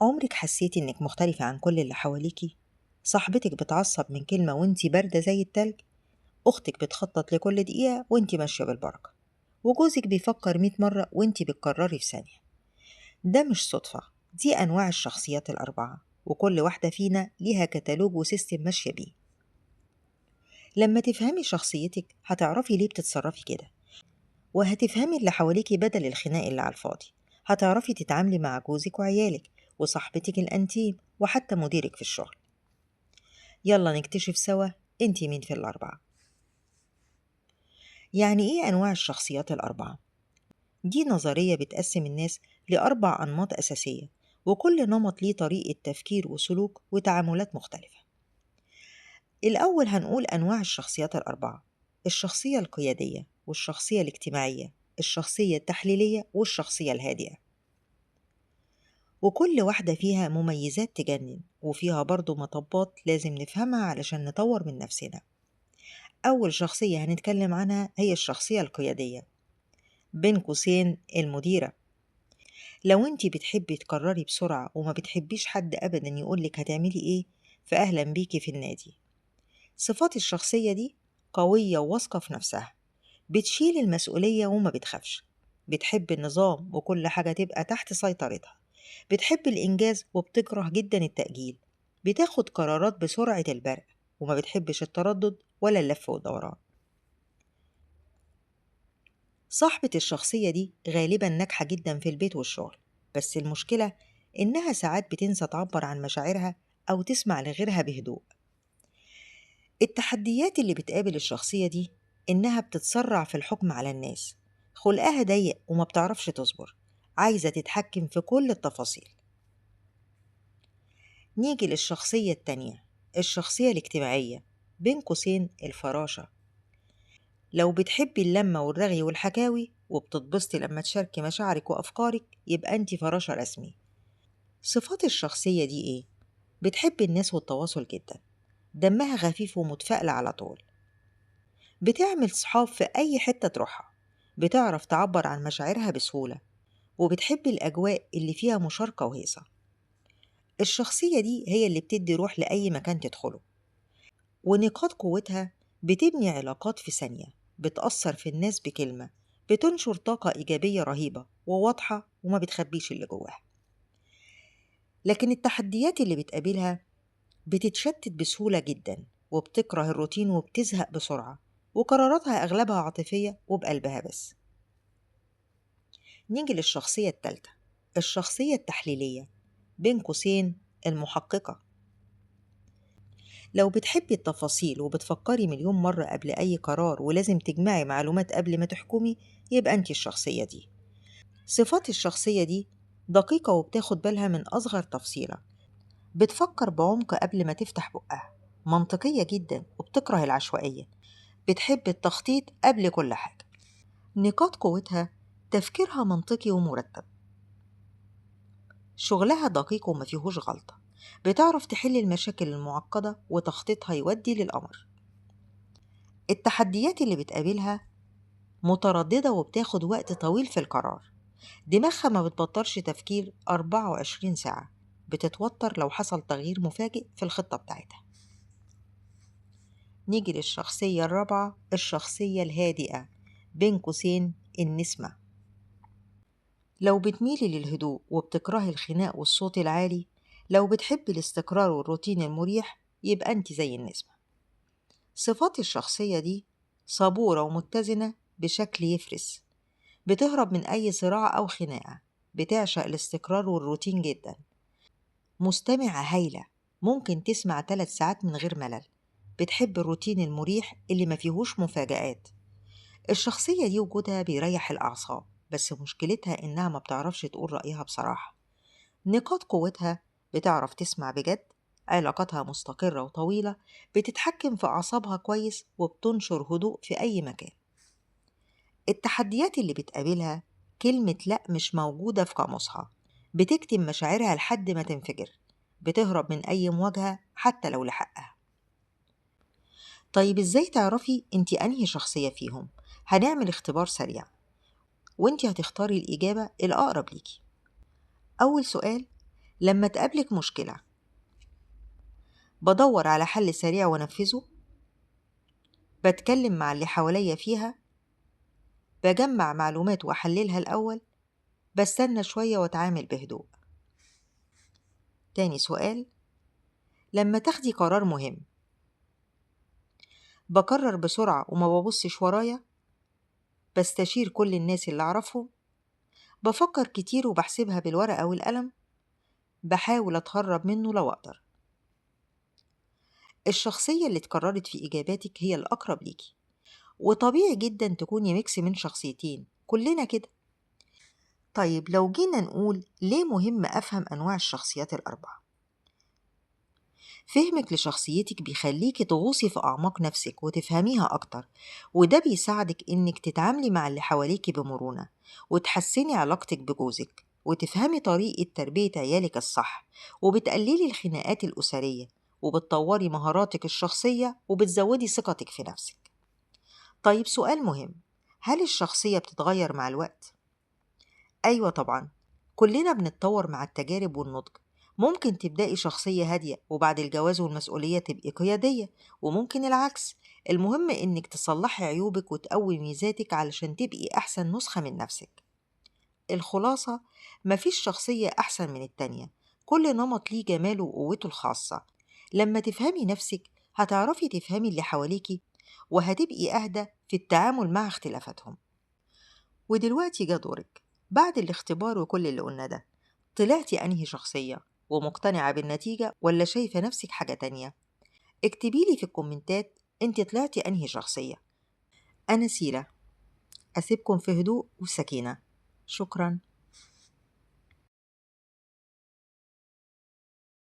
عمرك حسيتي إنك مختلفة عن كل اللي حواليكي؟ صاحبتك بتعصب من كلمة وانتي باردة زي التلج، أختك بتخطط لكل دقيقة وانتي ماشية بالبركة، وجوزك بيفكر 100 مرة وانتي بتقرري في ثانية. ده مش صدفة، دي أنواع الشخصيات الأربعة، وكل واحدة فينا ليها كتالوج وسيستم ماشية بيه. لما تفهمي شخصيتك هتعرفي ليه بتتصرفي كده، وهتفهمي اللي حواليكي بدل الخناق اللي على الفاضي. هتعرفي تتعاملي مع جوزك وعيالك وصاحبتك الأنتيم وحتى مديرك في الشغل. يلا نكتشف سوا انتي مين في الأربعة. يعني ايه أنواع الشخصيات الأربعة؟ دي نظرية بتقسم الناس لأربع أنماط أساسية، وكل نمط ليه طريقة تفكير وسلوك وتعاملات مختلفة. الأول هنقول أنواع الشخصيات الأربعة: الشخصية القيادية، والشخصية الاجتماعية، الشخصية التحليلية، والشخصية الهادئة. وكل واحدة فيها مميزات تجنن، وفيها برضو مطبات لازم نفهمها علشان نطور من نفسنا. أول شخصية هنتكلم عنها هي الشخصية القيادية، بين قوسين المديرة. لو انتي بتحبي تقرري بسرعة وما بتحبيش حد أبدا يقولك هتعملي ايه، فأهلا بيكي في النادي. صفات الشخصية دي: قوية وواثقة في نفسها، بتشيل المسؤولية وما بتخافش، بتحب النظام وكل حاجة تبقى تحت سيطرتها، بتحب الإنجاز وبتكره جدا التأجيل، بتاخد قرارات بسرعة البرق وما بتحبش التردد ولا اللف والدوران. صاحبة الشخصية دي غالبا ناجحة جدا في البيت والشغل، بس المشكلة إنها ساعات بتنسى تعبر عن مشاعرها أو تسمع لغيرها بهدوء. التحديات اللي بتقابل الشخصية دي إنها بتتسرع في الحكم على الناس، خلقها ضيق وما بتعرفش تصبر، عايزة تتحكم في كل التفاصيل. نيجي للشخصية التانية، الشخصية الاجتماعية، بين قوسين الفراشة. لو بتحبي اللمة والرغي والحكاوي وبتتبسطي لما تشاركي مشاعرك وأفكارك، يبقى أنت فراشة رسمي. صفات الشخصية دي إيه؟ بتحب الناس والتواصل جدا، دمها خفيف ومتفائلة على طول، بتعمل صحاب في أي حتة تروحها، بتعرف تعبر عن مشاعرها بسهولة، وبتحب الأجواء اللي فيها مشاركة وهيصة. الشخصية دي هي اللي بتدي روح لأي مكان تدخله، ونقاط قوتها: بتبني علاقات في ثانية، بتأثر في الناس بكلمة، بتنشر طاقة إيجابية رهيبة وواضحة وما بتخبيش اللي جواها. لكن التحديات اللي بتقابلها: بتتشتت بسهولة جدا، وبتكره الروتين وبتزهق بسرعة، وقراراتها أغلبها عاطفية وبقلبها بس. نيجي للشخصية التالتة، الشخصية التحليلية، بين قوسين المحققة. لو بتحبي التفاصيل وبتفكري مليون مرة قبل أي قرار ولازم تجمعي معلومات قبل ما تحكمي، يبقى أنت الشخصية دي. صفات الشخصية دي: دقيقة وبتاخد بالها من أصغر تفصيلة، بتفكر بعمق قبل ما تفتح بقها، منطقية جدا وبتكره العشوائية، بتحب التخطيط قبل كل حاجة. نقاط قوتها: تفكيرها منطقي ومرتب، شغلها دقيق وما فيهوش غلطة، بتعرف تحل المشاكل المعقدة وتخطيطها يودي للأمر. التحديات اللي بتقابلها: مترددة وبتاخد وقت طويل في القرار، دماغها ما بتبطلش تفكير 24 ساعة، بتتوتر لو حصل تغيير مفاجئ في الخطة بتاعتها. نيجي للشخصية الرابعة، الشخصية الهادئة، بين قوسين النسمة. لو بتميلي للهدوء وبتكرهي الخناق والصوت العالي، لو بتحبي الاستقرار والروتين المريح، يبقى أنت زي النسمة. صفات الشخصية دي: صبورة ومتزنة بشكل يفرس، بتهرب من أي صراع أو خناقة، بتعشق الاستقرار والروتين جدا، مستمعة هايلة، ممكن تسمع 3 ساعات من غير ملل، بتحب الروتين المريح اللي ما فيهوش مفاجآت. الشخصية دي وجودها بيريح الأعصاب، بس مشكلتها إنها ما بتعرفش تقول رأيها بصراحة. نقاط قوتها: بتعرف تسمع بجد، علاقاتها مستقرة وطويلة، بتتحكم في أعصابها كويس، وبتنشر هدوء في أي مكان. التحديات اللي بتقابلها: كلمة لأ مش موجودة في قاموسها، بتكتم مشاعرها لحد ما تنفجر، بتهرب من أي مواجهة حتى لو لحقها. طيب إزاي تعرفي أنت أنهي شخصية فيهم؟ هنعمل اختبار سريع وأنت هتختاري الإجابة الأقرب ليكي. أول سؤال: لما تقابلك مشكلة بدور على حل سريع وانفذه، بتكلم مع اللي حواليا فيها، بجمع معلومات وأحللها الأول، بستنى شوية وأتعامل بهدوء. تاني سؤال، لما تاخدي قرار مهم بقرر بسرعة وما ببصش ورايا، بستشير كل الناس اللي أعرفهم، بفكر كتير وبحسبها بالورقة والقلم، بحاول أتهرب منه لو أقدر. الشخصية اللي اتكررت في إجاباتك هي الأقرب ليكي، وطبيعي جدا تكوني ميكس من شخصيتين، كلنا كده. طيب لو جينا نقول ليه مهم أفهم أنواع الشخصيات الأربعة؟ فهمك لشخصيتك بيخليكي تغوصي في أعماق نفسك وتفهميها أكتر، وده بيساعدك إنك تتعاملي مع اللي حواليكي بمرونة، وتحسني علاقتك بجوزك، وتفهمي طريقة تربية عيالك الصح، وبتقللي الخناقات الأسرية، وبتطوري مهاراتك الشخصية، وبتزودي ثقتك في نفسك. طيب سؤال مهم، هل الشخصية بتتغير مع الوقت؟ أيوة طبعا، كلنا بنتطور مع التجارب والنضج. ممكن تبدأي شخصية هادية وبعد الجواز والمسؤولية تبقي قيادية، وممكن العكس. المهم إنك تصلحي عيوبك وتقوي ميزاتك علشان تبقي أحسن نسخة من نفسك. الخلاصة، مفيش شخصية أحسن من التانية، كل نمط ليه جماله وقوته الخاصة. لما تفهمي نفسك هتعرفي تفهمي اللي حواليكي، وهتبقي أهدى في التعامل مع اختلافاتهم. ودلوقتي جا دورك، بعد الاختبار وكل اللي قلنا ده، طلعتي أنهي شخصية؟ ومقتنعة بالنتيجة ولا شايفة نفسك حاجة تانية؟ اكتبيلي في الكومنتات انت طلعتي أنهي شخصية. أنا سيرة، أسيبكم في هدوء وسكينة. شكراً.